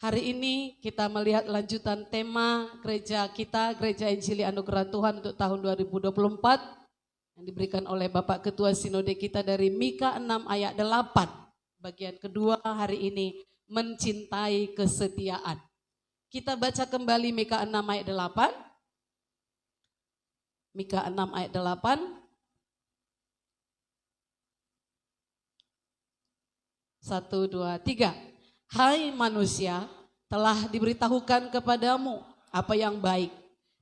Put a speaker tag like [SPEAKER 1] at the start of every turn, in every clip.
[SPEAKER 1] Hari ini kita melihat lanjutan tema gereja kita, Gereja Injili Anugerah Tuhan untuk tahun 2024 yang diberikan oleh Bapak Ketua Sinode kita dari Mika 6 ayat 8. Bagian kedua hari ini, mencintai kesetiaan. Kita baca kembali Mika 6 ayat 8. Mika 6 ayat 8. 1, 2, 3. Hai manusia, telah diberitahukan kepadamu apa yang baik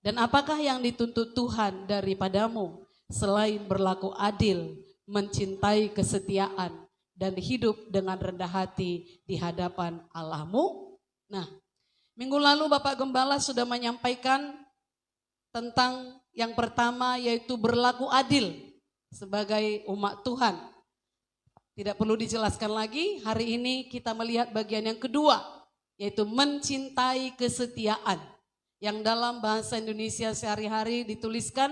[SPEAKER 1] dan apakah yang dituntut Tuhan daripadamu selain berlaku adil, mencintai kesetiaan dan hidup dengan rendah hati di hadapan Allahmu. Nah, minggu lalu Bapak Gembala sudah menyampaikan tentang yang pertama yaitu berlaku adil sebagai umat Tuhan. Tidak perlu dijelaskan lagi, hari ini kita melihat bagian yang kedua, yaitu mencintai kesetiaan. Yang dalam bahasa Indonesia sehari-hari dituliskan,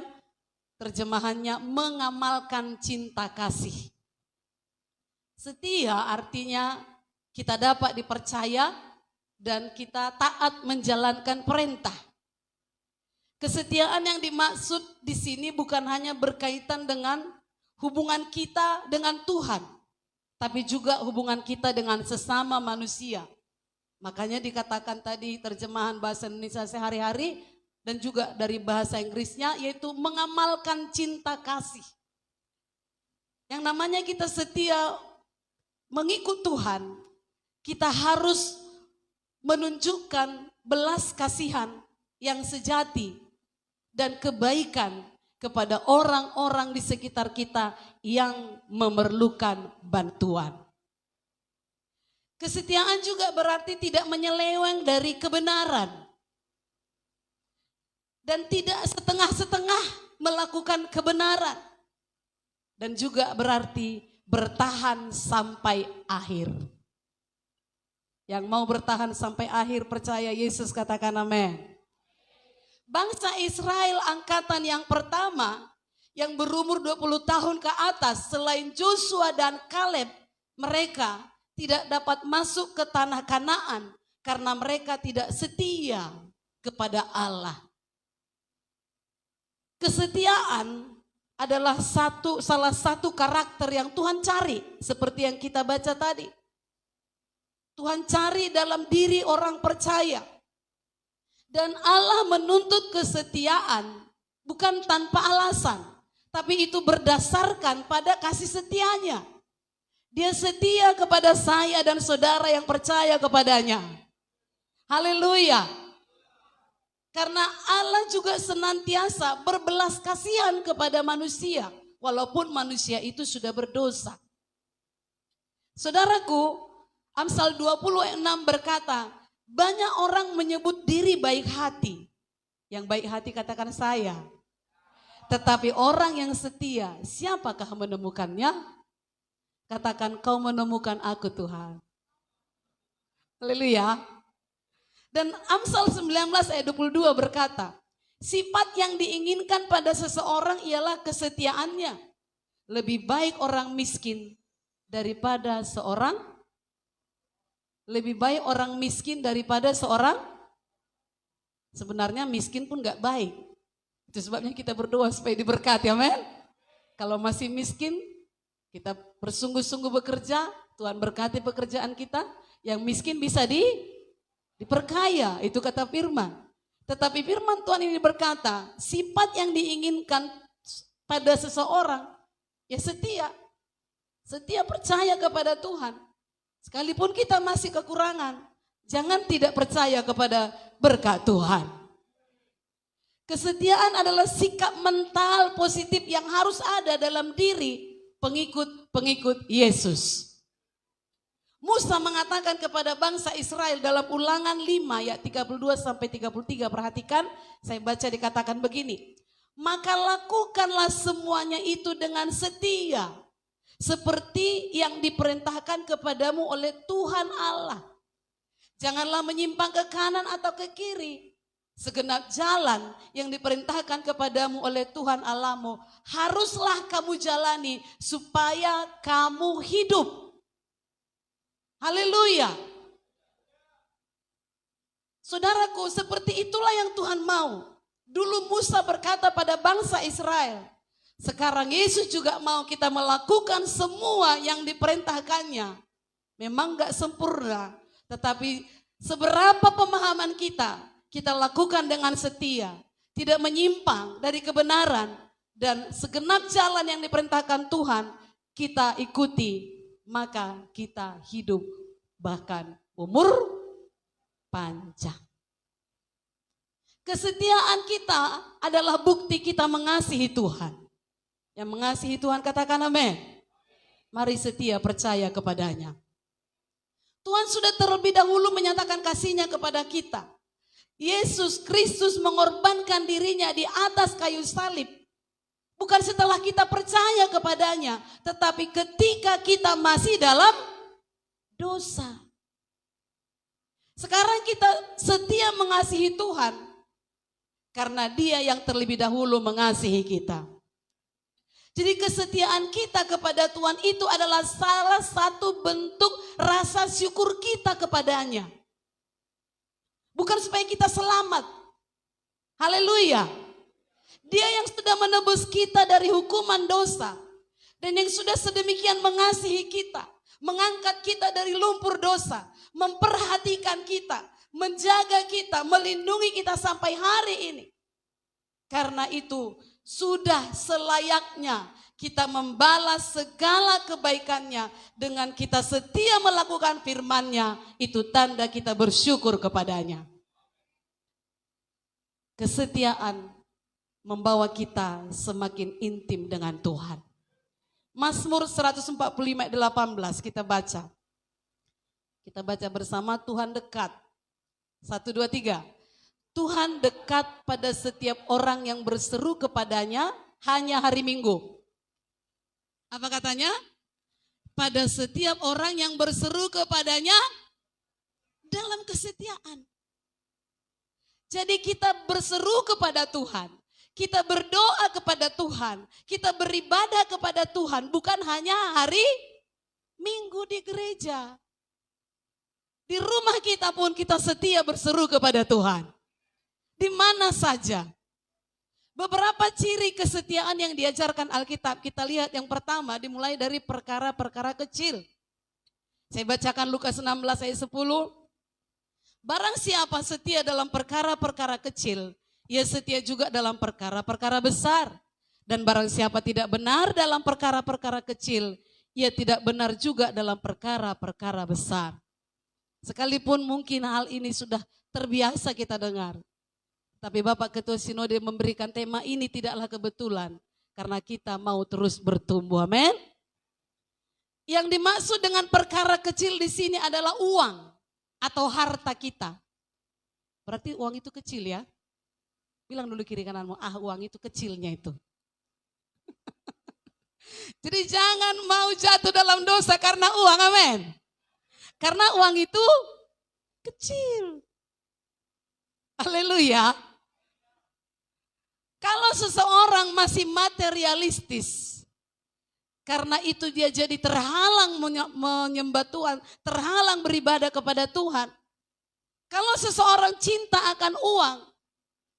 [SPEAKER 1] terjemahannya mengamalkan cinta kasih. Setia artinya kita dapat dipercaya dan kita taat menjalankan perintah. Kesetiaan yang dimaksud di sini bukan hanya berkaitan dengan hubungan kita dengan Tuhan, tapi juga hubungan kita dengan sesama manusia. Makanya dikatakan tadi terjemahan bahasa Indonesia sehari-hari dan juga dari bahasa Inggrisnya yaitu mengamalkan cinta kasih. Yang namanya kita setia mengikut Tuhan, kita harus menunjukkan belas kasihan yang sejati dan kebaikan kepada orang-orang di sekitar kita yang memerlukan bantuan. Kesetiaan juga berarti tidak menyeleweng dari kebenaran. Dan tidak setengah-setengah melakukan kebenaran. Dan juga berarti bertahan sampai akhir. Yang mau bertahan sampai akhir percaya Yesus, katakan amin. Bangsa Israel angkatan yang pertama yang berumur 20 tahun ke atas selain Joshua dan Kaleb, mereka tidak dapat masuk ke tanah Kanaan karena mereka tidak setia kepada Allah. Kesetiaan adalah salah satu karakter yang Tuhan cari seperti yang kita baca tadi. Tuhan cari dalam diri orang percaya. Dan Allah menuntut kesetiaan bukan tanpa alasan, tapi itu berdasarkan pada kasih setianya. Dia setia kepada saya dan saudara yang percaya kepadanya. Haleluya. Karena Allah juga senantiasa berbelas kasihan kepada manusia, walaupun manusia itu sudah berdosa. Saudaraku, Amsal 26 berkata, banyak orang menyebut diri baik hati. Yang baik hati katakan saya. Tetapi orang yang setia, siapakah menemukannya? Katakan kau menemukan aku Tuhan. Haleluya. Dan Amsal 19 ayat 22 berkata, sifat yang diinginkan pada seseorang ialah kesetiaannya. Lebih baik orang miskin daripada seorang Lebih baik orang miskin daripada seorang, sebenarnya miskin pun gak baik. Itu sebabnya kita berdoa supaya diberkati, amin. Kalau masih miskin, kita bersungguh-sungguh bekerja, Tuhan berkati pekerjaan kita. Yang miskin bisa diperkaya, itu kata firman. Tetapi firman Tuhan ini berkata, sifat yang diinginkan pada seseorang, ya setia. Setia percaya kepada Tuhan. Sekalipun kita masih kekurangan, jangan tidak percaya kepada berkat Tuhan. Kesetiaan adalah sikap mental positif yang harus ada dalam diri pengikut-pengikut Yesus. Musa mengatakan kepada bangsa Israel dalam Ulangan 5 ayat 32 sampai 33, perhatikan, saya baca dikatakan begini. Maka lakukanlah semuanya itu dengan setia, seperti yang diperintahkan kepadamu oleh Tuhan Allah. Janganlah menyimpang ke kanan atau ke kiri. Segenap jalan yang diperintahkan kepadamu oleh Tuhan Allahmu haruslah kamu jalani supaya kamu hidup. Haleluya. Saudaraku, seperti itulah yang Tuhan mau. Dulu Musa berkata pada bangsa Israel, sekarang Yesus juga mau kita melakukan semua yang diperintahkannya. Memang gak sempurna, tetapi seberapa pemahaman kita lakukan dengan setia, tidak menyimpang dari kebenaran, dan segenap jalan yang diperintahkan Tuhan kita ikuti, maka kita hidup bahkan umur panjang. Kesetiaan kita adalah bukti kita mengasihi Tuhan. Yang mengasihi Tuhan katakan amin. Mari setia percaya kepadanya. Tuhan sudah terlebih dahulu menyatakan kasih-Nya kepada kita. Yesus Kristus mengorbankan dirinya di atas kayu salib. Bukan setelah kita percaya kepadanya, tetapi ketika kita masih dalam dosa. Sekarang kita setia mengasihi Tuhan karena Dia yang terlebih dahulu mengasihi kita. Jadi kesetiaan kita kepada Tuhan itu adalah salah satu bentuk rasa syukur kita kepadanya. Bukan supaya kita selamat. Haleluya. Dia yang sudah menebus kita dari hukuman dosa. Dan yang sudah sedemikian mengasihi kita. Mengangkat kita dari lumpur dosa. Memperhatikan kita. Menjaga kita. Melindungi kita sampai hari ini. Karena itu sudah selayaknya kita membalas segala kebaikannya dengan kita setia melakukan firman-Nya. Itu tanda kita bersyukur kepadanya. Kesetiaan membawa kita semakin intim dengan Tuhan. Mazmur 145 ayat 18 kita baca. Kita baca bersama, Tuhan dekat. 1, 2, 3. Tuhan dekat pada setiap orang yang berseru kepadanya hanya hari Minggu. Apa katanya? Pada setiap orang yang berseru kepadanya dalam kesetiaan. Jadi kita berseru kepada Tuhan. Kita berdoa kepada Tuhan. Kita beribadah kepada Tuhan. Bukan hanya hari Minggu di gereja. Di rumah kita pun kita setia berseru kepada Tuhan. Di mana saja. Beberapa ciri kesetiaan yang diajarkan Alkitab. Kita lihat yang pertama dimulai dari perkara-perkara kecil. Saya bacakan Lukas 16 ayat 10. Barang siapa setia dalam perkara-perkara kecil, ia setia juga dalam perkara-perkara besar. Dan barang siapa tidak benar dalam perkara-perkara kecil, ia tidak benar juga dalam perkara-perkara besar. Sekalipun mungkin hal ini sudah terbiasa kita dengar. Tapi Bapak Ketua Sinode memberikan tema ini tidaklah kebetulan. Karena kita mau terus bertumbuh, amin. Yang dimaksud dengan perkara kecil di sini adalah uang atau harta kita. Berarti uang itu kecil ya. Bilang dulu kiri kananmu, uang itu kecilnya itu. Jadi jangan mau jatuh dalam dosa karena uang, amin. Karena uang itu kecil. Haleluya. Kalau seseorang masih materialistis, karena itu dia jadi terhalang menyembah Tuhan, terhalang beribadah kepada Tuhan. Kalau seseorang cinta akan uang,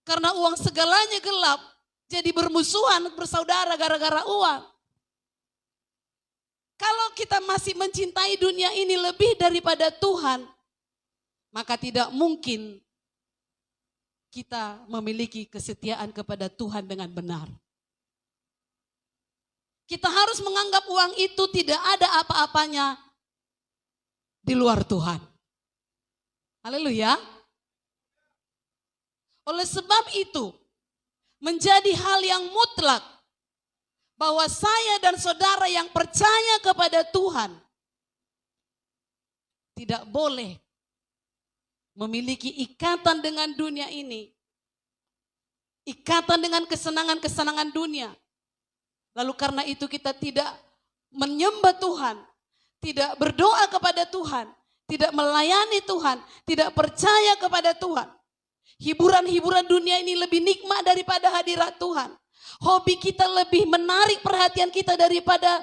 [SPEAKER 1] karena uang segalanya gelap, jadi bermusuhan bersaudara gara-gara uang. Kalau kita masih mencintai dunia ini lebih daripada Tuhan, maka tidak mungkin kita memiliki kesetiaan kepada Tuhan dengan benar. Kita harus menganggap uang itu tidak ada apa-apanya di luar Tuhan. Haleluya. Oleh sebab itu, menjadi hal yang mutlak bahwa saya dan saudara yang percaya kepada Tuhan tidak boleh memiliki ikatan dengan dunia ini. Ikatan dengan kesenangan-kesenangan dunia. Lalu karena itu kita tidak menyembah Tuhan. Tidak berdoa kepada Tuhan. Tidak melayani Tuhan. Tidak percaya kepada Tuhan. Hiburan-hiburan dunia ini lebih nikmat daripada hadirat Tuhan. Hobi kita lebih menarik perhatian kita daripada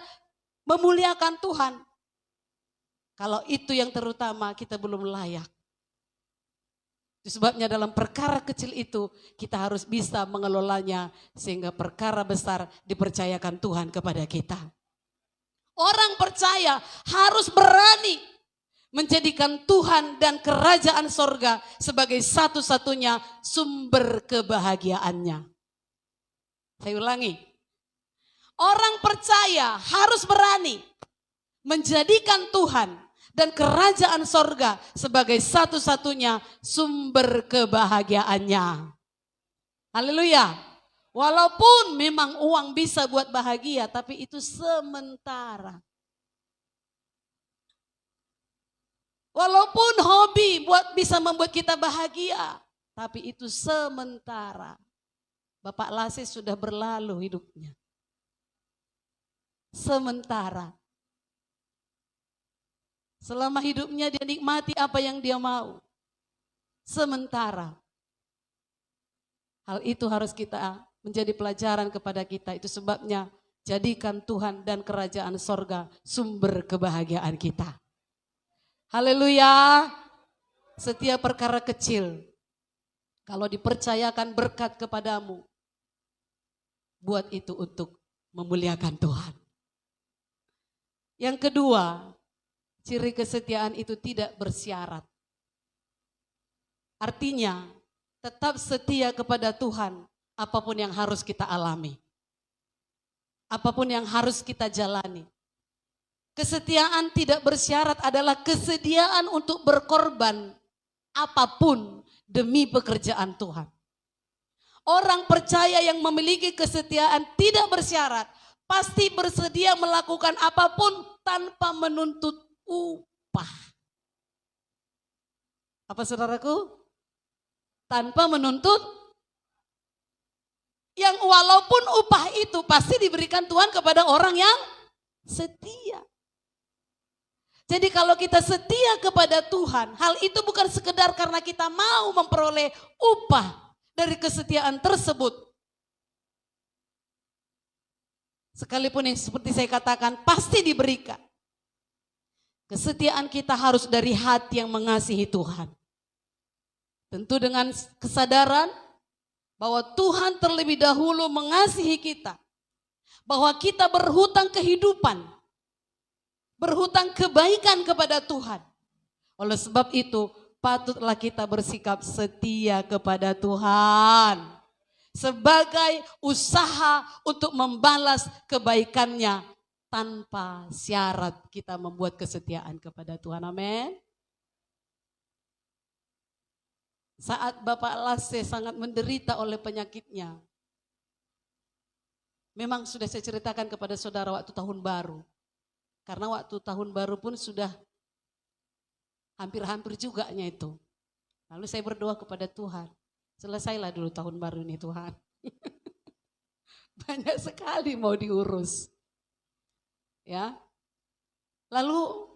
[SPEAKER 1] memuliakan Tuhan. Kalau itu yang terutama, kita belum layak. Itu sebabnya dalam perkara kecil itu kita harus bisa mengelolanya sehingga perkara besar dipercayakan Tuhan kepada kita. Orang percaya harus berani menjadikan Tuhan dan kerajaan sorga sebagai satu-satunya sumber kebahagiaannya. Saya ulangi, orang percaya harus berani menjadikan Tuhan dan kerajaan sorga sebagai satu-satunya sumber kebahagiaannya. Haleluya. Walaupun memang uang bisa buat bahagia, tapi itu sementara. Walaupun hobi bisa membuat kita bahagia, tapi itu sementara. Bapak Lase sudah berlalu hidupnya. Sementara. Selama hidupnya dia nikmati apa yang dia mau. Sementara. Hal itu harus kita menjadi pelajaran kepada kita. Itu sebabnya jadikan Tuhan dan kerajaan sorga sumber kebahagiaan kita. Haleluya. Setiap perkara kecil, kalau dipercayakan berkat kepadamu, buat itu untuk memuliakan Tuhan. Yang kedua, ciri kesetiaan itu tidak bersyarat. Artinya, tetap setia kepada Tuhan apapun yang harus kita alami. Apapun yang harus kita jalani. Kesetiaan tidak bersyarat adalah kesediaan untuk berkorban apapun demi pekerjaan Tuhan. Orang percaya yang memiliki kesetiaan tidak bersyarat, pasti bersedia melakukan apapun tanpa menuntut upah. Apa saudaraku? Tanpa menuntut, yang walaupun upah itu pasti diberikan Tuhan kepada orang yang setia. Jadi kalau kita setia kepada Tuhan, hal itu bukan sekedar karena kita mau memperoleh upah dari kesetiaan tersebut. Sekalipun yang seperti saya katakan pasti diberikan. Kesetiaan kita harus dari hati yang mengasihi Tuhan. Tentu dengan kesadaran bahwa Tuhan terlebih dahulu mengasihi kita. Bahwa kita berhutang kehidupan. Berhutang kebaikan kepada Tuhan. Oleh sebab itu patutlah kita bersikap setia kepada Tuhan. Sebagai usaha untuk membalas kebaikannya tanpa syarat kita membuat kesetiaan kepada Tuhan. Amin. Saat Bapak Lase sangat menderita oleh penyakitnya. Memang sudah saya ceritakan kepada saudara waktu tahun baru. Karena waktu tahun baru pun sudah hampir-hampir juga itu. Lalu saya berdoa kepada Tuhan. Selesailah dulu tahun baru ini Tuhan. Banyak sekali mau diurus. Ya. Lalu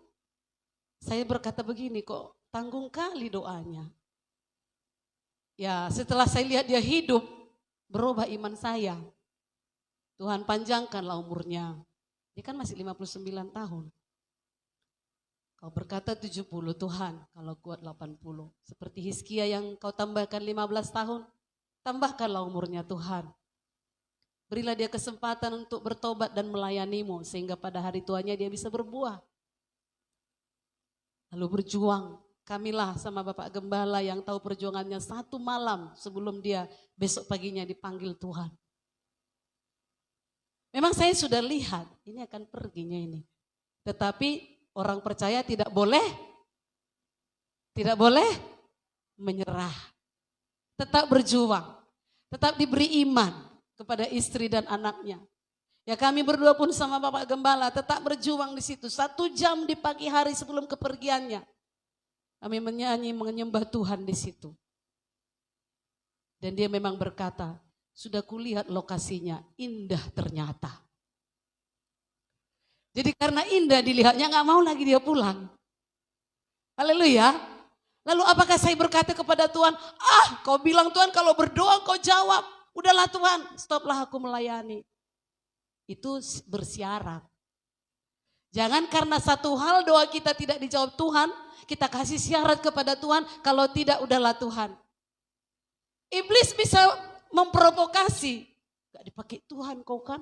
[SPEAKER 1] saya berkata begini, kok tanggung kali doanya. Ya, setelah saya lihat dia hidup, berubah iman saya. Tuhan panjangkanlah umurnya. Dia kan masih 59 tahun. Kau berkata 70 Tuhan, kalau kuat 80. Seperti Hizkia yang kau tambahkan 15 tahun, tambahkanlah umurnya Tuhan. Berilah dia kesempatan untuk bertobat dan melayanimu, sehingga pada hari tuanya dia bisa berbuah. Lalu berjuang, kamilah sama Bapak Gembala yang tahu perjuangannya satu malam sebelum dia besok paginya dipanggil Tuhan. Memang saya sudah lihat, ini akan perginya ini. Tetapi orang percaya tidak boleh menyerah. Tetap berjuang, tetap diberi iman kepada istri dan anaknya. Ya kami berdua pun sama Bapak Gembala tetap berjuang di situ. 1 jam di pagi hari sebelum kepergiannya. Kami menyanyi, menyembah Tuhan di situ. Dan dia memang berkata, sudah kulihat lokasinya, indah ternyata. Jadi karena indah dilihatnya gak mau lagi dia pulang. Haleluya. Lalu apakah saya berkata kepada Tuhan, kau bilang Tuhan kalau berdoa kau jawab. Udahlah Tuhan, stoplah aku melayani. Itu bersyarat. Jangan karena satu hal doa kita tidak dijawab Tuhan, kita kasih syarat kepada Tuhan, kalau tidak udahlah Tuhan. Iblis bisa memprovokasi, gak dipakai Tuhan kau kan?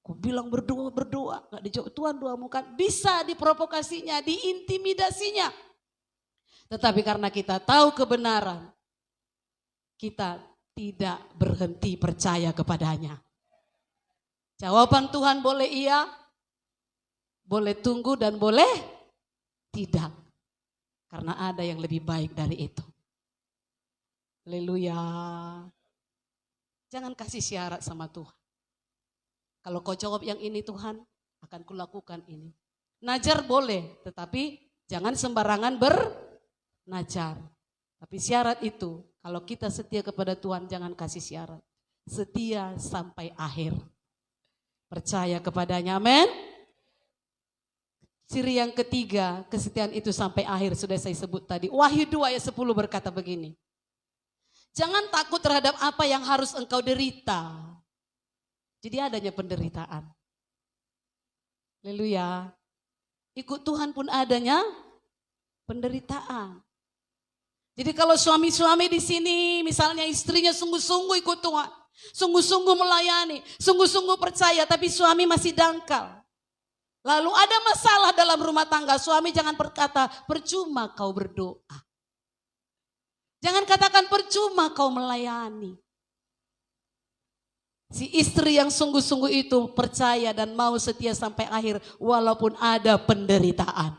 [SPEAKER 1] Kau bilang berdoa, gak dijawab Tuhan doamu kan? Bisa diprovokasinya, diintimidasinya. Tetapi karena kita tahu kebenaran, kita tidak berhenti percaya kepadanya. Jawaban Tuhan boleh iya, boleh tunggu dan boleh tidak. Karena ada yang lebih baik dari itu. Haleluya. Jangan kasih syarat sama Tuhan. Kalau kau jawab yang ini Tuhan, akan kulakukan ini. Najar boleh, tetapi jangan sembarangan bernajar. Tapi syarat itu, kalau kita setia kepada Tuhan, jangan kasih syarat. Setia sampai akhir. Percaya kepadanya, amin. Ciri yang ketiga, kesetiaan itu sampai akhir, sudah saya sebut tadi. Wahyu 2 ayat 10 berkata begini. Jangan takut terhadap apa yang harus engkau derita. Jadi adanya penderitaan. Haleluya. Ikut Tuhan pun adanya penderitaan. Jadi kalau suami-suami di sini, misalnya istrinya sungguh-sungguh ikut Tuhan, sungguh-sungguh melayani, sungguh-sungguh percaya, tapi suami masih dangkal. Lalu ada masalah dalam rumah tangga, suami jangan berkata, percuma kau berdoa. Jangan katakan percuma kau melayani. Si istri yang sungguh-sungguh itu percaya dan mau setia sampai akhir walaupun ada penderitaan.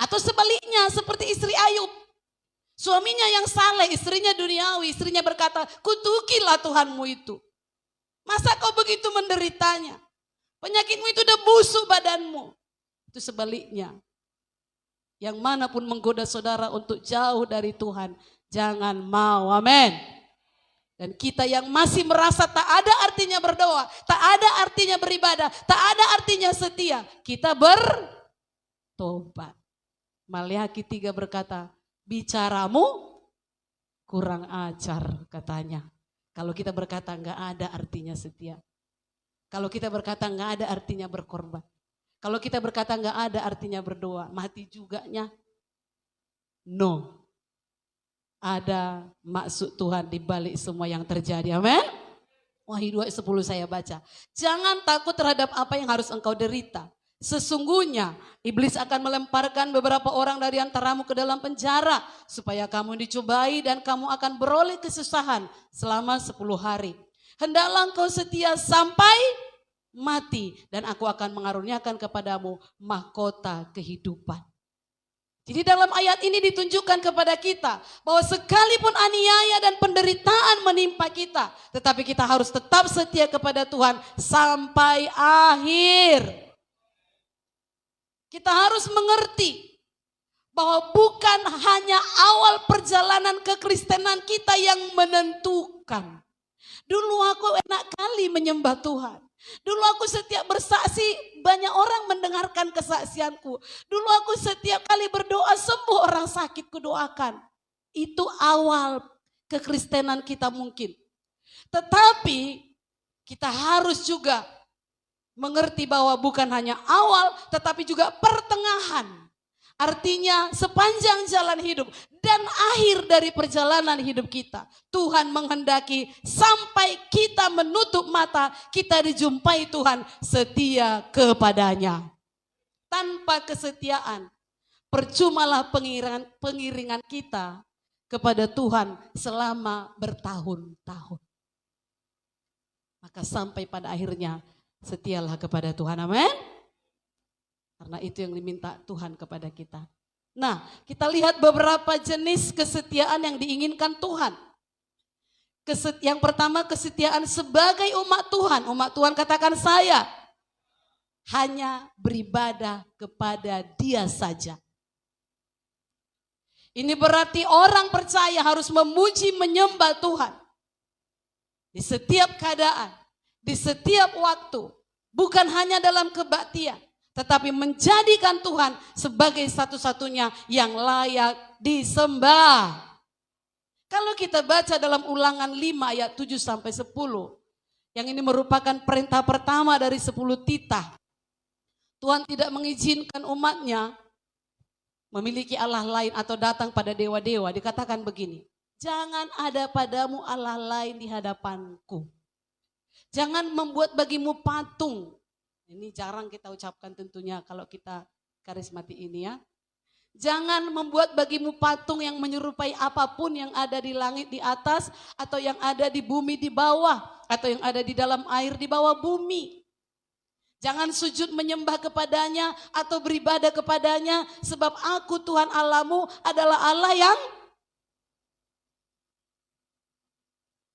[SPEAKER 1] Atau sebaliknya seperti istri Ayub. Suaminya yang saleh, istrinya duniawi, istrinya berkata, kutukilah Tuhanmu itu. Masa kau begitu menderitanya? Penyakitmu itu udah busuk badanmu. Itu sebaliknya. Yang manapun menggoda saudara untuk jauh dari Tuhan, jangan mau, amin. Dan kita yang masih merasa tak ada artinya berdoa, tak ada artinya beribadah, tak ada artinya setia, kita bertobat. Maleakhi 3 berkata, bicaramu kurang ajar katanya. Kalau kita berkata enggak ada artinya setia. Kalau kita berkata enggak ada artinya berkorban. Kalau kita berkata enggak ada artinya berdoa, mati juganya. No. Ada maksud Tuhan di balik semua yang terjadi. Amin. Wahyu 2:10 saya baca. Jangan takut terhadap apa yang harus engkau derita. Sesungguhnya iblis akan melemparkan beberapa orang dari antaramu ke dalam penjara supaya kamu dicobai dan kamu akan beroleh kesusahan selama 10 hari. Hendaklah engkau setia sampai mati dan aku akan mengaruniakan kepadamu mahkota kehidupan. Jadi dalam ayat ini ditunjukkan kepada kita bahwa sekalipun aniaya dan penderitaan menimpa kita, tetapi kita harus tetap setia kepada Tuhan sampai akhir. Kita harus mengerti bahwa bukan hanya awal perjalanan kekristenan kita yang menentukan. Dulu aku enak kali menyembah Tuhan. Dulu aku setiap bersaksi banyak orang mendengarkan kesaksianku. Dulu aku setiap kali berdoa sembuh orang sakit kudoakan. Itu awal kekristenan kita mungkin. Tetapi kita harus juga mengerti bahwa bukan hanya awal tetapi juga pertengahan. Artinya sepanjang jalan hidup dan akhir dari perjalanan hidup kita. Tuhan menghendaki sampai kita menutup mata, kita dijumpai Tuhan setia kepadanya. Tanpa kesetiaan, percumalah pengiringan kita kepada Tuhan selama bertahun-tahun. Maka sampai pada akhirnya setialah kepada Tuhan, amin. Karena itu yang diminta Tuhan kepada kita. Nah, kita lihat beberapa jenis kesetiaan yang diinginkan Tuhan. Yang pertama kesetiaan sebagai umat Tuhan. Umat Tuhan katakan saya hanya beribadah kepada Dia saja. Ini berarti orang percaya harus memuji menyembah Tuhan. Di setiap keadaan, di setiap waktu. Bukan hanya dalam kebaktian. Tetapi menjadikan Tuhan sebagai satu-satunya yang layak disembah. Kalau kita baca dalam Ulangan 5 ayat 7 sampai 10. Yang ini merupakan perintah pertama dari 10 titah. Tuhan tidak mengizinkan umatnya memiliki Allah lain atau datang pada dewa-dewa. Dikatakan begini, jangan ada padamu Allah lain di hadapanku. Jangan membuat bagimu patung. Ini jarang kita ucapkan tentunya kalau kita karismatik ini ya. Jangan membuat bagimu patung yang menyerupai apapun yang ada di langit di atas, atau yang ada di bumi di bawah, atau yang ada di dalam air di bawah bumi. Jangan sujud menyembah kepadanya atau beribadah kepadanya, sebab aku Tuhan Allahmu adalah Allah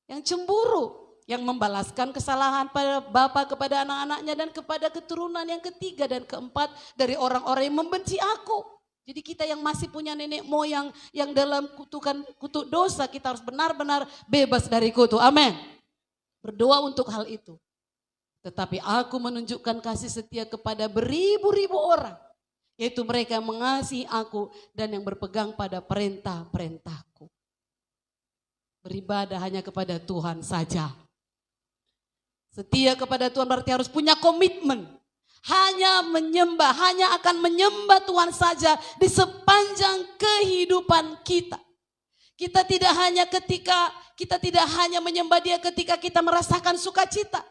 [SPEAKER 1] yang cemburu, yang membalaskan kesalahan pada bapa kepada anak-anaknya dan kepada keturunan yang ketiga dan keempat dari orang-orang yang membenci aku. Jadi kita yang masih punya nenek moyang yang dalam kutuk dosa, kita harus benar-benar bebas dari kutuk. Amin. Berdoa untuk hal itu. Tetapi aku menunjukkan kasih setia kepada beribu-ribu orang, yaitu mereka yang mengasihi aku dan yang berpegang pada perintah-perintahku. Beribadah hanya kepada Tuhan saja. Setia kepada Tuhan berarti harus punya komitmen. Hanya akan menyembah Tuhan saja di sepanjang kehidupan kita. Kita tidak hanya menyembah Dia ketika kita merasakan sukacita,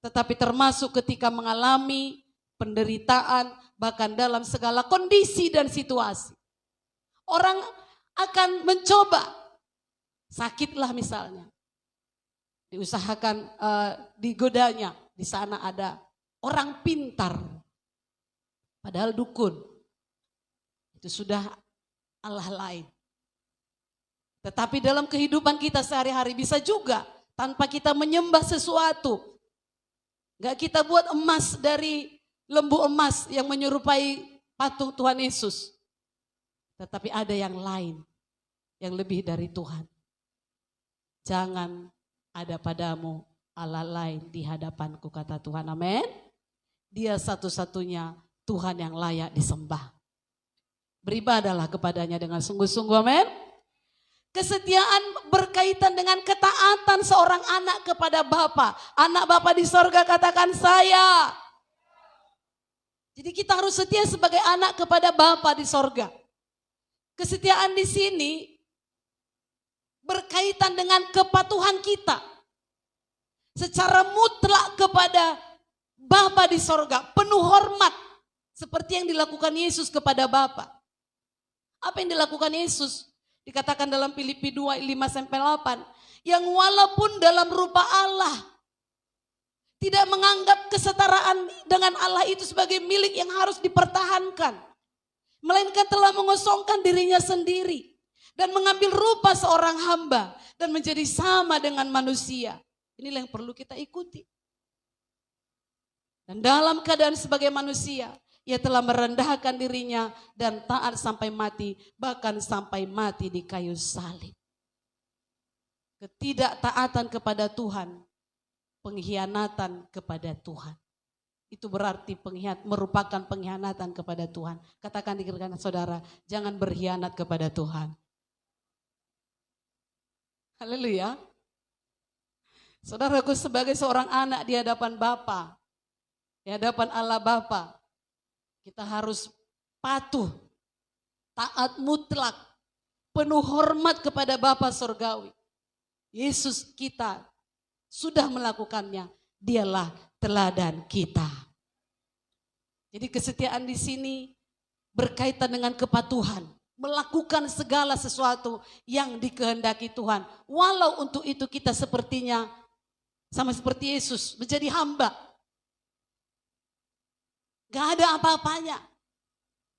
[SPEAKER 1] tetapi termasuk ketika mengalami penderitaan, bahkan dalam segala kondisi dan situasi. Orang akan mencoba, sakitlah misalnya, diusahakan digodanya, di sana ada orang pintar, padahal dukun, itu sudah Allah lain. Tetapi dalam kehidupan kita sehari-hari bisa juga tanpa kita menyembah sesuatu. Gak kita buat emas dari lembu emas yang menyerupai patung Tuhan Yesus. Tetapi ada yang lain, yang lebih dari Tuhan. Jangan ada padamu Allah lain di hadapanku, kata Tuhan. Amin. Dia satu-satunya Tuhan yang layak disembah. Beribadahlah kepadanya dengan sungguh-sungguh. Amin. Kesetiaan berkaitan dengan ketaatan seorang anak kepada Bapa. Anak Bapa di sorga katakan saya. Jadi kita harus setia sebagai anak kepada Bapa di sorga. Kesetiaan di sini berkaitan dengan kepatuhan kita secara mutlak kepada Bapa di sorga, penuh hormat seperti yang dilakukan Yesus kepada Bapa. Apa yang dilakukan Yesus? Dikatakan dalam Filipi 2:5-8, yang walaupun dalam rupa Allah tidak menganggap kesetaraan dengan Allah itu sebagai milik yang harus dipertahankan, melainkan telah mengosongkan dirinya sendiri dan mengambil rupa seorang hamba dan menjadi sama dengan manusia. Inilah yang perlu kita ikuti. Dan dalam keadaan sebagai manusia, Ia telah merendahkan dirinya dan taat sampai mati, bahkan sampai mati di kayu salib. Ketidaktaatan kepada Tuhan, pengkhianatan kepada Tuhan. Itu berarti merupakan pengkhianatan kepada Tuhan. Katakan di rekan saudara, jangan berkhianat kepada Tuhan. Haleluya. Saudaraku, sebagai seorang anak di hadapan Bapa, di hadapan Allah Bapa, kita harus patuh, taat mutlak, penuh hormat kepada Bapa Surgawi. Yesus kita sudah melakukannya, Dialah teladan kita. Jadi kesetiaan di sini berkaitan dengan kepatuhan, melakukan segala sesuatu yang dikehendaki Tuhan. Walau untuk itu kita sepertinya sama seperti Yesus, menjadi hamba. Gak ada apa-apanya,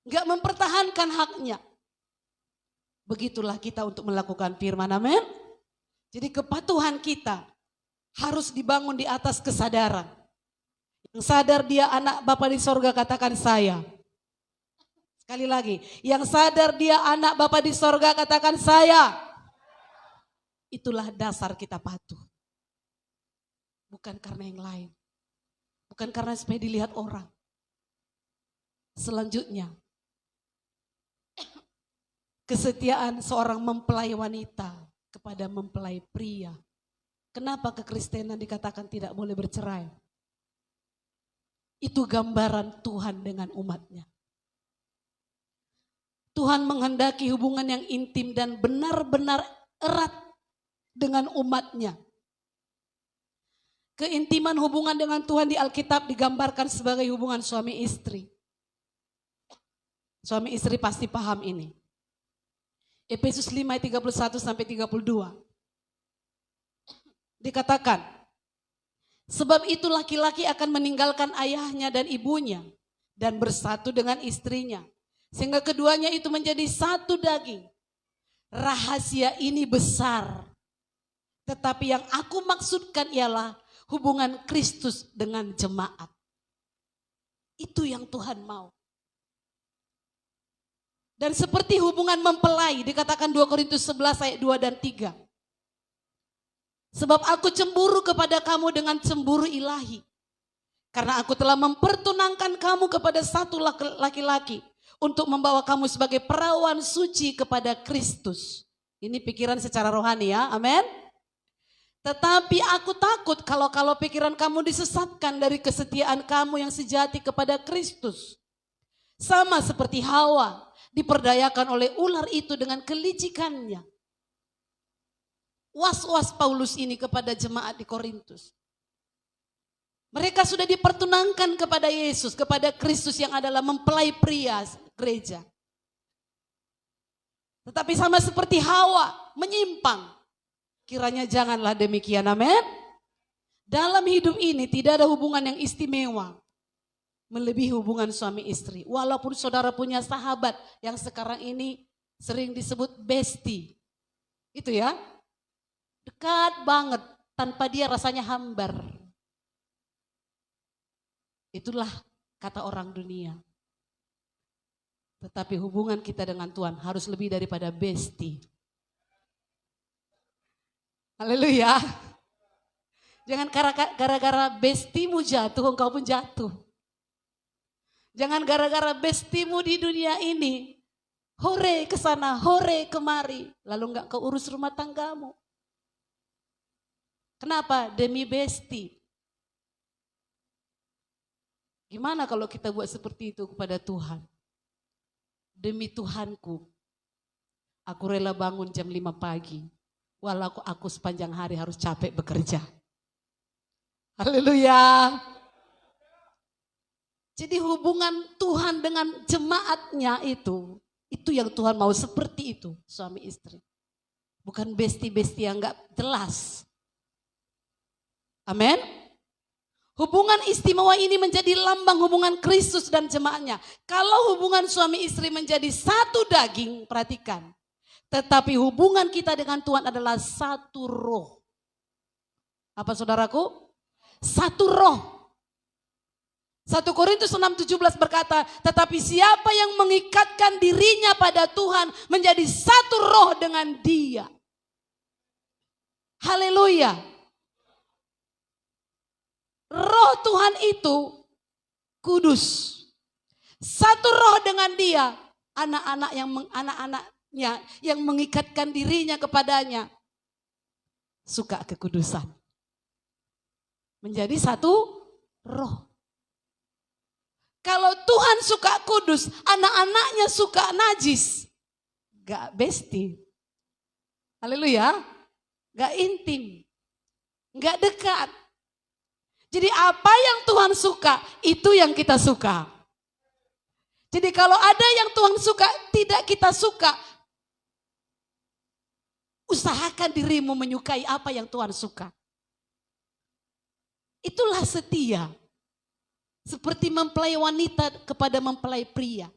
[SPEAKER 1] gak mempertahankan haknya. Begitulah kita untuk melakukan firman, amin. Jadi kepatuhan kita harus dibangun di atas kesadaran. Yang sadar dia anak Bapa di sorga katakan saya. Sekali lagi, yang sadar dia anak Bapa di sorga katakan saya. Itulah dasar kita patuh. Bukan karena yang lain. Bukan karena supaya dilihat orang. Selanjutnya, kesetiaan seorang mempelai wanita kepada mempelai pria. Kenapa kekristenan dikatakan tidak boleh bercerai? Itu gambaran Tuhan dengan umatnya. Tuhan menghendaki hubungan yang intim dan benar-benar erat dengan umatnya. Keintiman hubungan dengan Tuhan di Alkitab digambarkan sebagai hubungan suami istri. Suami istri pasti paham ini. Efesus 5 ayat 31 sampai 32. Dikatakan, sebab itu laki-laki akan meninggalkan ayahnya dan ibunya dan bersatu dengan istrinya. Sehingga keduanya itu menjadi satu daging. Rahasia ini besar. Tetapi yang aku maksudkan ialah hubungan Kristus dengan jemaat. Itu yang Tuhan mau. Dan seperti hubungan mempelai, dikatakan 2 Korintus 11 ayat 2 dan 3. Sebab aku cemburu kepada kamu dengan cemburu ilahi. Karena aku telah mempertunangkan kamu kepada satu laki-laki untuk membawa kamu sebagai perawan suci kepada Kristus. Ini pikiran secara rohani ya, amin. Tetapi aku takut kalau pikiran kamu disesatkan dari kesetiaan kamu yang sejati kepada Kristus. Sama seperti Hawa diperdayakan oleh ular itu dengan kelicikannya. Was-was Paulus ini kepada jemaat di Korintus. Mereka sudah dipertunangkan kepada Yesus, kepada Kristus yang adalah mempelai pria gereja. Tetapi sama seperti Hawa menyimpang. Kiranya janganlah demikian, amin. Dalam hidup ini tidak ada hubungan yang istimewa melebihi hubungan suami istri. Walaupun saudara punya sahabat yang sekarang ini sering disebut bestie. Itu ya. Dekat banget, tanpa dia rasanya hambar. Itulah kata orang dunia. Tetapi hubungan kita dengan Tuhan harus lebih daripada bestie. Haleluya. Jangan gara-gara bestimu jatuh, engkau pun jatuh. Jangan gara-gara bestimu di dunia ini, hore ke sana, hore kemari, lalu enggak keurus rumah tanggamu. Kenapa? Demi bestie. Gimana kalau kita buat seperti itu kepada Tuhan? Demi Tuhanku, aku rela bangun jam 5 pagi. Walau aku sepanjang hari harus capek bekerja. Haleluya. Jadi hubungan Tuhan dengan jemaatnya itu yang Tuhan mau seperti itu suami istri. Bukan bestie-bestie yang gak jelas. Amin. Hubungan istimewa ini menjadi lambang hubungan Kristus dan jemaatnya. Kalau hubungan suami istri menjadi satu daging, perhatikan. Tetapi hubungan kita dengan Tuhan adalah satu roh. Apa saudaraku? Satu roh. 1 Korintus 6:17 berkata, tetapi siapa yang mengikatkan dirinya pada Tuhan menjadi satu roh dengan dia. Haleluya. Roh Tuhan itu kudus. Satu roh dengan dia. Anak-anaknya yang mengikatkan dirinya kepadanya suka kekudusan. Menjadi satu roh. Kalau Tuhan suka kudus, anak-anaknya suka najis. Gak bestie. Haleluya. Gak intim. Gak dekat. Jadi apa yang Tuhan suka, itu yang kita suka. Jadi kalau ada yang Tuhan suka, tidak kita suka, usahakan dirimu menyukai apa yang Tuhan suka. Itulah setia. Seperti mempelai wanita kepada mempelai pria.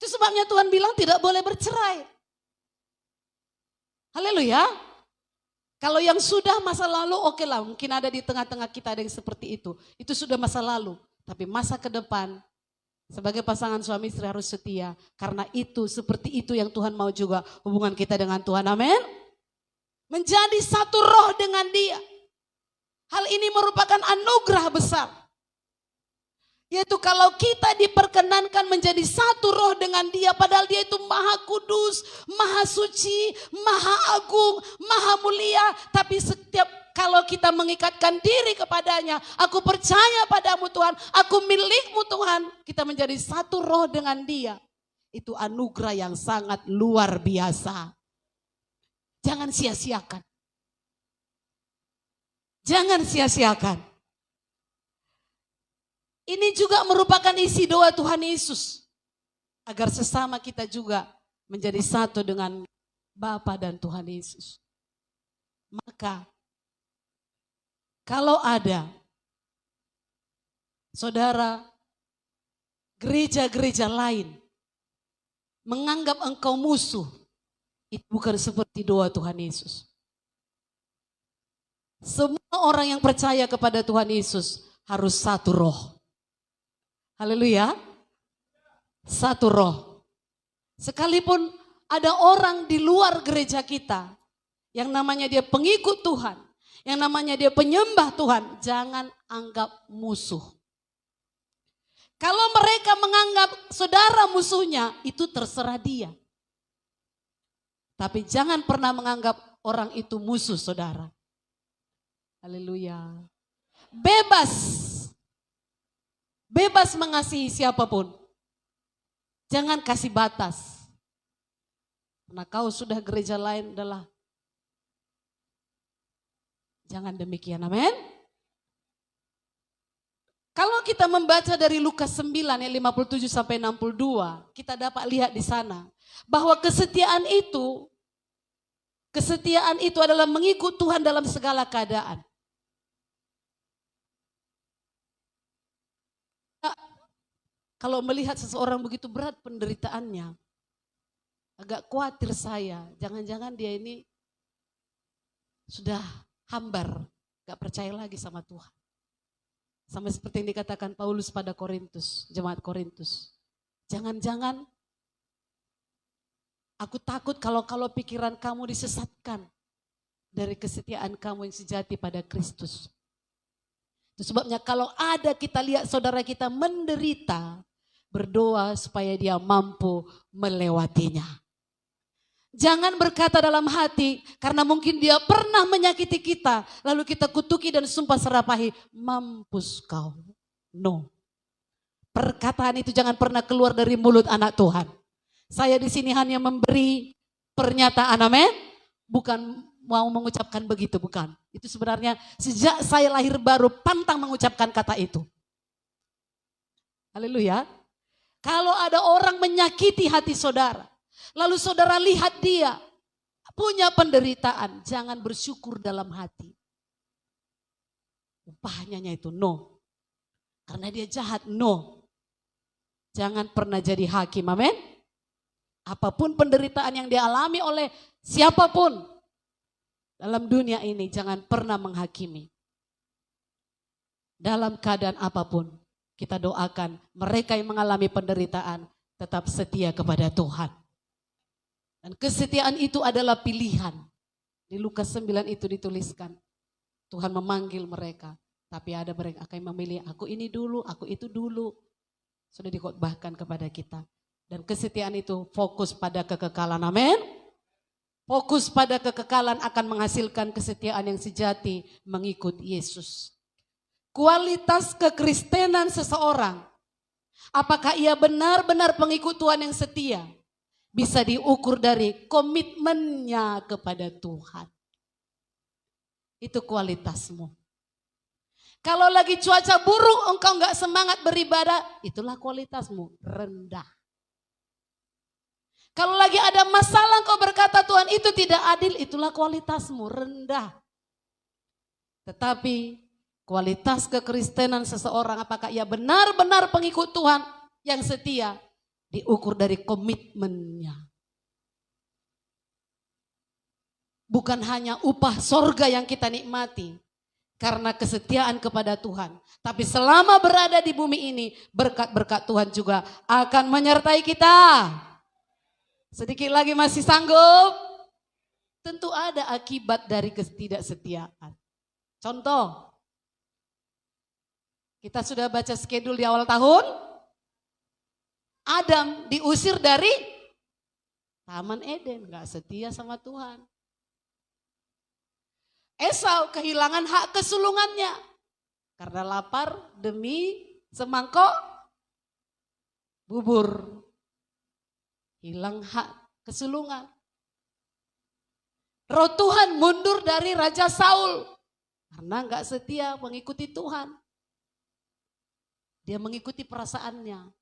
[SPEAKER 1] Itu sebabnya Tuhan bilang tidak boleh bercerai. Haleluya. Kalau yang sudah masa lalu oke lah, mungkin ada di tengah-tengah kita ada yang seperti itu. Itu sudah masa lalu. Tapi masa ke depan sebagai pasangan suami istri harus setia. Karena itu seperti itu yang Tuhan mau juga hubungan kita dengan Tuhan. Amin. Menjadi satu roh dengan dia. Hal ini merupakan anugerah besar. Yaitu kalau kita diperkenankan menjadi satu roh dengan dia, padahal dia itu maha kudus, maha suci, maha agung, maha mulia. Tapi setiap kalau kita mengikatkan diri kepadanya, aku percaya padamu Tuhan, aku milikmu Tuhan, kita menjadi satu roh dengan dia. Itu anugerah yang sangat luar biasa. Jangan sia-siakan. Jangan sia-siakan. Ini juga merupakan isi doa Tuhan Yesus. Agar sesama kita juga menjadi satu dengan Bapa dan Tuhan Yesus. Maka kalau ada saudara gereja-gereja lain menganggap engkau musuh, itu bukan seperti doa Tuhan Yesus. Semua orang yang percaya kepada Tuhan Yesus harus satu roh. Haleluya. Satu roh. Sekalipun ada orang di luar gereja kita yang namanya dia pengikut Tuhan, yang namanya dia penyembah Tuhan, jangan anggap musuh. Kalau mereka menganggap saudara musuhnya, itu terserah dia. Tapi jangan pernah menganggap orang itu musuh saudara. Haleluya. Bebas. Bebas mengasihi siapapun. Jangan kasih batas. Karena kau sudah gereja lain adalah. Jangan demikian, amin. Kalau kita membaca dari Lukas 9 ayat 57 sampai 62, kita dapat lihat di sana bahwa kesetiaan itu adalah mengikut Tuhan dalam segala keadaan. Kalau melihat seseorang begitu berat penderitaannya, agak khawatir saya, jangan-jangan dia ini sudah hambar, gak percaya lagi sama Tuhan. Sama seperti yang dikatakan Paulus pada Korintus, jemaat Korintus. Jangan-jangan aku takut kalau pikiran kamu disesatkan dari kesetiaan kamu yang sejati pada Kristus. Itu sebabnya kalau ada kita lihat saudara kita menderita, berdoa supaya dia mampu melewatinya. Jangan berkata dalam hati, karena mungkin dia pernah menyakiti kita, lalu kita kutuki dan sumpah serapahi, mampus kau. No. Perkataan itu jangan pernah keluar dari mulut anak Tuhan. Saya di sini hanya memberi pernyataan, amin. Bukan mau mengucapkan begitu, bukan. Itu sebenarnya sejak saya lahir baru pantang mengucapkan kata itu. Haleluya. Kalau ada orang menyakiti hati saudara, lalu saudara lihat dia punya penderitaan, jangan bersyukur dalam hati. Upahnya itu no. Karena dia jahat, no. Jangan pernah jadi hakim, amin. Apapun penderitaan yang dialami oleh siapapun dalam dunia ini, jangan pernah menghakimi. Dalam keadaan apapun, kita doakan mereka yang mengalami penderitaan tetap setia kepada Tuhan. Dan kesetiaan itu adalah pilihan. Di Lukas 9 itu dituliskan, Tuhan memanggil mereka. Tapi ada mereka akan memilih, aku ini dulu, aku itu dulu. Sudah dikhotbahkan kepada kita. Dan kesetiaan itu fokus pada kekekalan, amin. Fokus pada kekekalan akan menghasilkan kesetiaan yang sejati mengikut Yesus. Kualitas kekristenan seseorang, apakah ia benar-benar pengikut Tuhan yang setia, bisa diukur dari komitmennya kepada Tuhan. Itu kualitasmu. Kalau lagi cuaca buruk engkau enggak semangat beribadah, itulah kualitasmu, rendah. Kalau lagi ada masalah engkau berkata Tuhan itu tidak adil, itulah kualitasmu, rendah. Tetapi kualitas kekristenan seseorang, apakah ia benar-benar pengikut Tuhan yang setia, diukur dari komitmennya. Bukan hanya upah sorga yang kita nikmati karena kesetiaan kepada Tuhan. Tapi selama berada di bumi ini, berkat-berkat Tuhan juga akan menyertai kita. Sedikit lagi masih sanggup? Tentu ada akibat dari ketidaksetiaan. Contoh, Kita sudah baca skedul di awal tahun. Adam diusir dari Taman Eden, gak setia sama Tuhan. Esau kehilangan hak kesulungannya karena lapar demi semangkok bubur. Hilang hak kesulungan. Roh Tuhan mundur dari Raja Saul karena gak setia mengikuti Tuhan. Dia mengikuti perasaannya.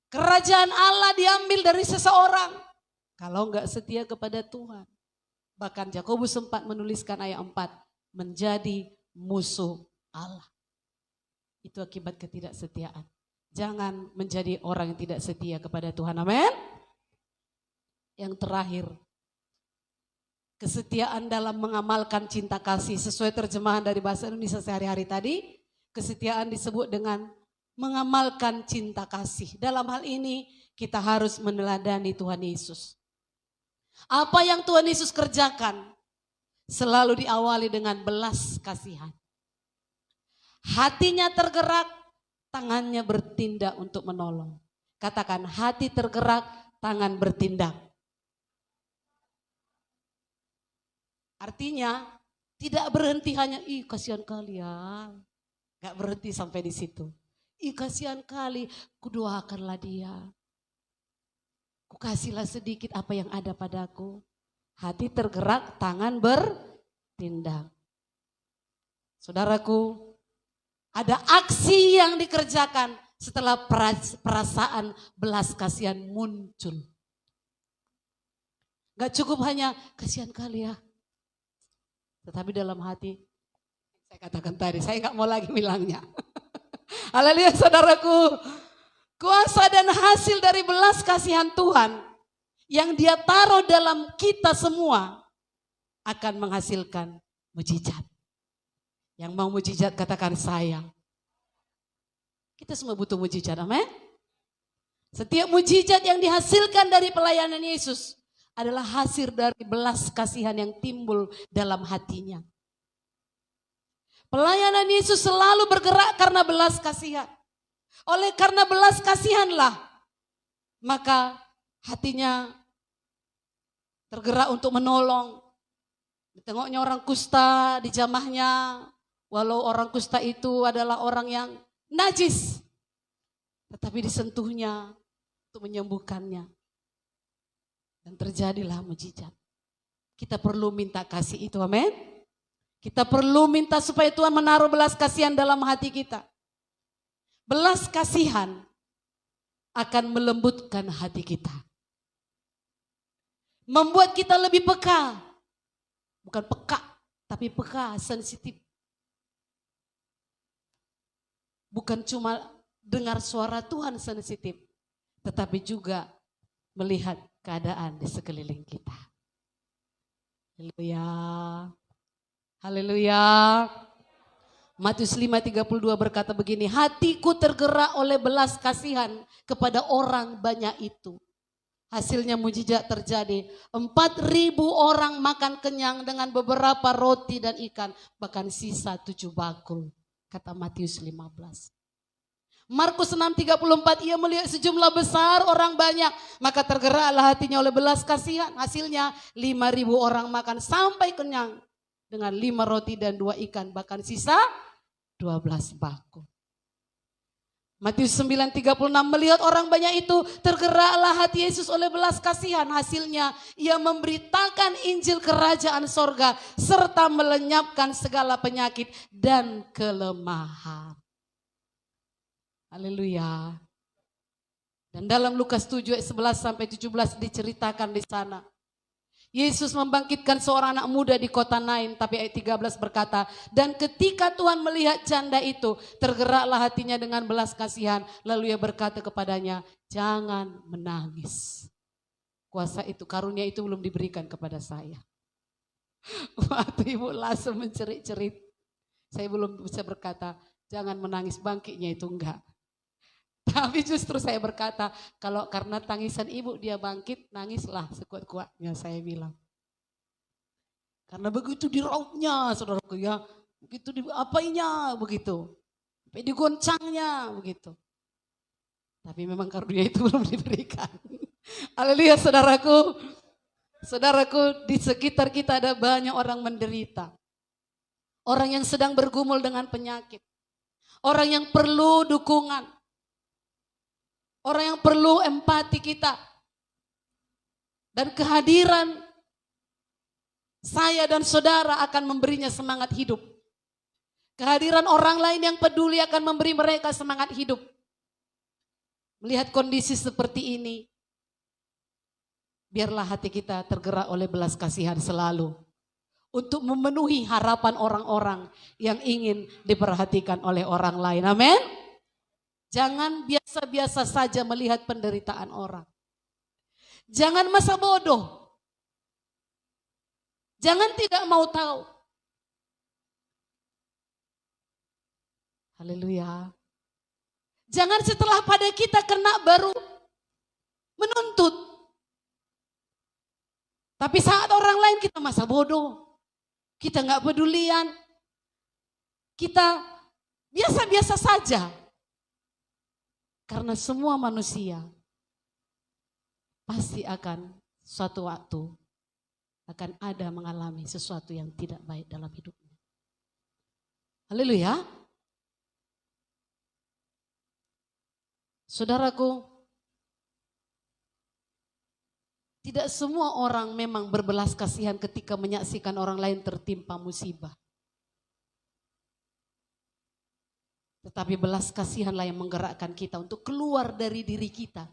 [SPEAKER 1] Kerajaan Allah diambil dari seseorang kalau enggak setia kepada Tuhan. Bahkan Yakobus sempat menuliskan ayat 4, menjadi musuh Allah. Itu akibat ketidaksetiaan. Jangan menjadi orang yang tidak setia kepada Tuhan. Amin. Yang terakhir, kesetiaan dalam mengamalkan cinta kasih. Sesuai terjemahan dari bahasa Indonesia sehari-hari tadi, kesetiaan disebut dengan mengamalkan cinta kasih. Dalam hal ini kita harus meneladani Tuhan Yesus. Apa yang Tuhan Yesus kerjakan selalu diawali dengan belas kasihan. Hatinya tergerak, tangannya bertindak untuk menolong. Katakan, hati tergerak, tangan bertindak. Artinya tidak berhenti hanya, kasihan kalian. Gak berhenti sampai di situ. Kasihan kali, kudoakanlah dia. Kukasihlah sedikit apa yang ada padaku. Hati tergerak, tangan bertindak. Saudaraku, ada aksi yang dikerjakan setelah perasaan belas kasihan muncul. Gak cukup hanya kasihan kali ya. Tetapi dalam hati, saya katakan tadi, saya gak mau lagi bilangnya. Haleluya saudaraku. Kuasa dan hasil dari belas kasihan Tuhan yang Dia taruh dalam kita semua akan menghasilkan mujizat. Yang mau mujizat katakan saya. Kita semua butuh mujizat, amin. Setiap mujizat yang dihasilkan dari pelayanan Yesus adalah hasil dari belas kasihan yang timbul dalam hatinya. Pelayanan Yesus selalu bergerak karena belas kasihan. Oleh karena belas kasihanlah, maka hatinya tergerak untuk menolong. Ditengoknya orang kusta di jamahnya, walau orang kusta itu adalah orang yang najis, tetapi disentuhnya untuk menyembuhkannya. Dan terjadilah mujizat. Kita perlu minta kasih itu, amin. Kita perlu minta supaya Tuhan menaruh belas kasihan dalam hati kita. Belas kasihan akan melembutkan hati kita. Membuat kita lebih peka. Bukan peka, tapi peka, sensitif. Bukan cuma dengar suara Tuhan sensitif, tetapi juga melihat keadaan di sekeliling kita. Haleluya. Haleluya. Matius 5:32 berkata begini, hatiku tergerak oleh belas kasihan kepada orang banyak itu. Hasilnya mujizat terjadi. 4.000 orang makan kenyang dengan beberapa roti dan ikan. Bahkan sisa 7 bakul. Kata Matius 15. Markus 6:34, ia melihat sejumlah besar orang banyak. Maka tergeraklah hatinya oleh belas kasihan. Hasilnya 5.000 orang makan sampai kenyang. Dengan 5 roti dan 2 ikan. Bahkan sisa 12 bakul. Matius 9:36, melihat orang banyak itu, tergeraklah hati Yesus oleh belas kasihan. Hasilnya ia memberitakan Injil kerajaan sorga serta melenyapkan segala penyakit dan kelemahan. Haleluya. Dan dalam Lukas 7 ayat 11 sampai 17 diceritakan di sana. Yesus membangkitkan seorang anak muda di kota Nain, tapi ayat 13 berkata, dan ketika Tuhan melihat janda itu, tergeraklah hatinya dengan belas kasihan, lalu ia berkata kepadanya, jangan menangis. Kuasa itu, karunia itu belum diberikan kepada saya. Waktu ibu langsung mencerit-cerit, saya belum bisa berkata, jangan menangis, bangkitnya itu enggak. Tapi justru saya berkata, kalau karena tangisan ibu dia bangkit, nangislah sekuat-kuatnya, saya bilang. Karena begitu diraupnya, saudaraku ya, begitu diapainya begitu, sampai digoncangnya begitu. Tapi memang karunia itu belum diberikan. Haleluya saudaraku. Saudaraku, di sekitar kita ada banyak orang menderita. Orang yang sedang bergumul dengan penyakit. Orang yang perlu dukungan. Orang yang perlu empati kita. Dan kehadiran saya dan saudara akan memberinya semangat hidup. Kehadiran orang lain yang peduli akan memberi mereka semangat hidup. Melihat kondisi seperti ini, biarlah hati kita tergerak oleh belas kasihan selalu. Untuk memenuhi harapan orang-orang yang ingin diperhatikan oleh orang lain. Amin. Jangan biasa-biasa saja melihat penderitaan orang. Jangan masa bodoh. Jangan tidak mau tahu. Haleluya. Jangan setelah pada kita kena baru menuntut. Tapi saat orang lain kita masa bodoh. Kita nggak pedulian. Kita biasa-biasa saja. Karena semua manusia pasti akan suatu waktu akan ada mengalami sesuatu yang tidak baik dalam hidupnya. Haleluya. Saudaraku, tidak semua orang memang berbelas kasihan ketika menyaksikan orang lain tertimpa musibah. Tetapi belas kasihanlah yang menggerakkan kita untuk keluar dari diri kita.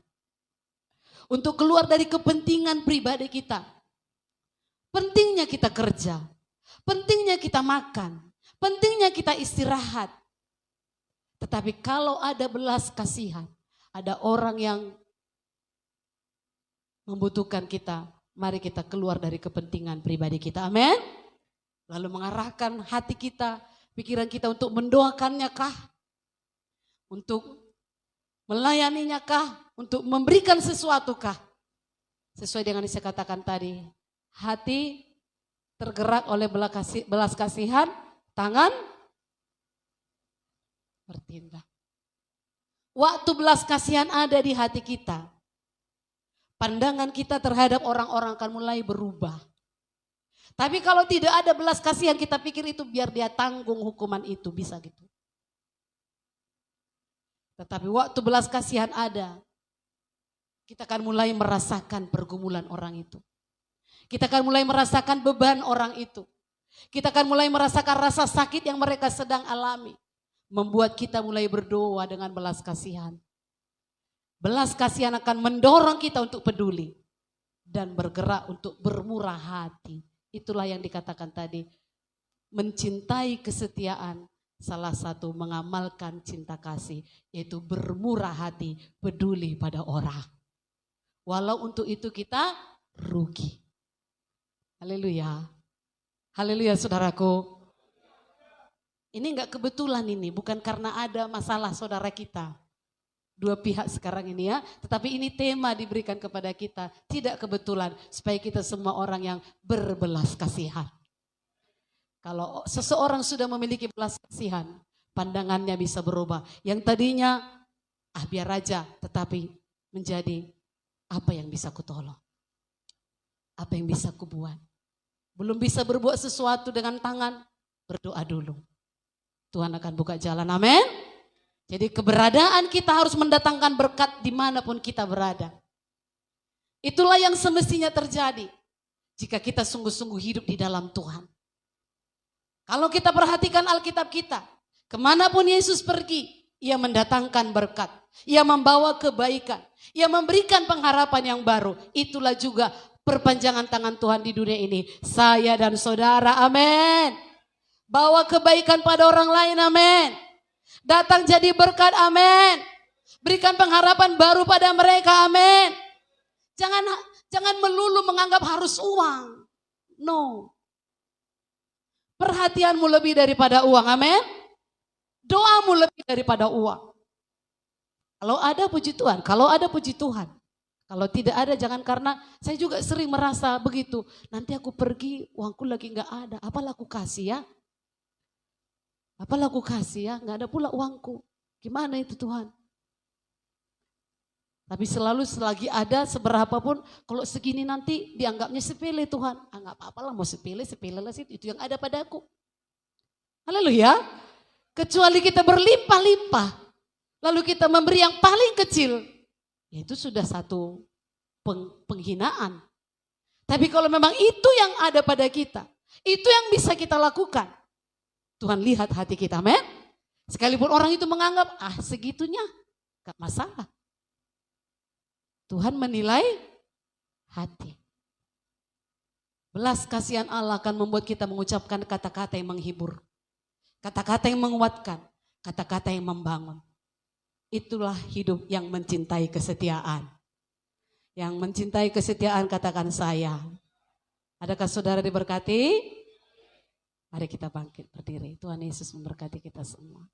[SPEAKER 1] Untuk keluar dari kepentingan pribadi kita. Pentingnya kita kerja. Pentingnya kita makan. Pentingnya kita istirahat. Tetapi kalau ada belas kasihan, ada orang yang membutuhkan kita, mari kita keluar dari kepentingan pribadi kita. Amin. Lalu mengarahkan hati kita, pikiran kita untuk mendoakannya kah? Untuk melayaninya kah? Untuk memberikan sesuatu kah? Sesuai dengan yang saya katakan tadi, hati tergerak oleh belas kasihan, tangan bertindak. Waktu belas kasihan ada di hati kita, pandangan kita terhadap orang-orang akan mulai berubah. Tapi kalau tidak ada belas kasihan, kita pikir itu biar dia tanggung hukuman itu, bisa gitu. Tetapi waktu belas kasihan ada, kita akan mulai merasakan pergumulan orang itu. Kita akan mulai merasakan beban orang itu. Kita akan mulai merasakan rasa sakit yang mereka sedang alami. Membuat kita mulai berdoa dengan belas kasihan. Belas kasihan akan mendorong kita untuk peduli. Dan bergerak untuk bermurah hati. Itulah yang dikatakan tadi. Mencintai kesetiaan. Salah satu mengamalkan cinta kasih. Yaitu bermurah hati, peduli pada orang. Walau untuk itu kita rugi. Haleluya. Haleluya saudaraku. Ini enggak kebetulan ini, bukan karena ada masalah saudara kita. Dua pihak sekarang ini ya, tetapi ini tema diberikan kepada kita. Tidak kebetulan, supaya kita semua orang yang berbelas kasihan. Kalau seseorang sudah memiliki belas kasihan, pandangannya bisa berubah. Yang tadinya, biar aja, tetapi menjadi apa yang bisa kutolong. Apa yang bisa kubuat. Belum bisa berbuat sesuatu dengan tangan, berdoa dulu. Tuhan akan buka jalan, amin. Jadi keberadaan kita harus mendatangkan berkat dimanapun kita berada. Itulah yang semestinya terjadi jika kita sungguh-sungguh hidup di dalam Tuhan. Kalau kita perhatikan Alkitab kita, kemanapun Yesus pergi, ia mendatangkan berkat. Ia membawa kebaikan. Ia memberikan pengharapan yang baru. Itulah juga perpanjangan tangan Tuhan di dunia ini. Saya dan saudara, amin. Bawa kebaikan pada orang lain, amin. Datang jadi berkat, amin. Berikan pengharapan baru pada mereka, amin. Jangan melulu menganggap harus uang. No. Perhatianmu lebih daripada uang, amin. Doamu lebih daripada uang. Kalau ada puji Tuhan, kalau ada puji Tuhan. Kalau tidak ada jangan, karena saya juga sering merasa begitu. Nanti aku pergi, uangku lagi gak ada, apalah aku kasih ya. Apalah aku kasih ya, gak ada pula uangku. Gimana itu Tuhan? Tapi selalu selagi ada seberapa pun, kalau segini nanti dianggapnya sepele Tuhan. Gak apa-apa lah, mau sepele lah sih, itu yang ada padaku. Haleluya. Kecuali kita berlimpah-limpah, lalu kita memberi yang paling kecil, ya itu sudah satu penghinaan. Tapi kalau memang itu yang ada pada kita, itu yang bisa kita lakukan. Tuhan lihat hati kita, amin. Sekalipun orang itu menganggap, segitunya, gak masalah. Tuhan menilai hati. Belas kasihan Allah akan membuat kita mengucapkan kata-kata yang menghibur. Kata-kata yang menguatkan, kata-kata yang membangun. Itulah hidup yang mencintai kesetiaan. Yang mencintai kesetiaan katakan saya. Adakah saudara diberkati? Mari kita bangkit berdiri. Tuhan Yesus memberkati kita semua.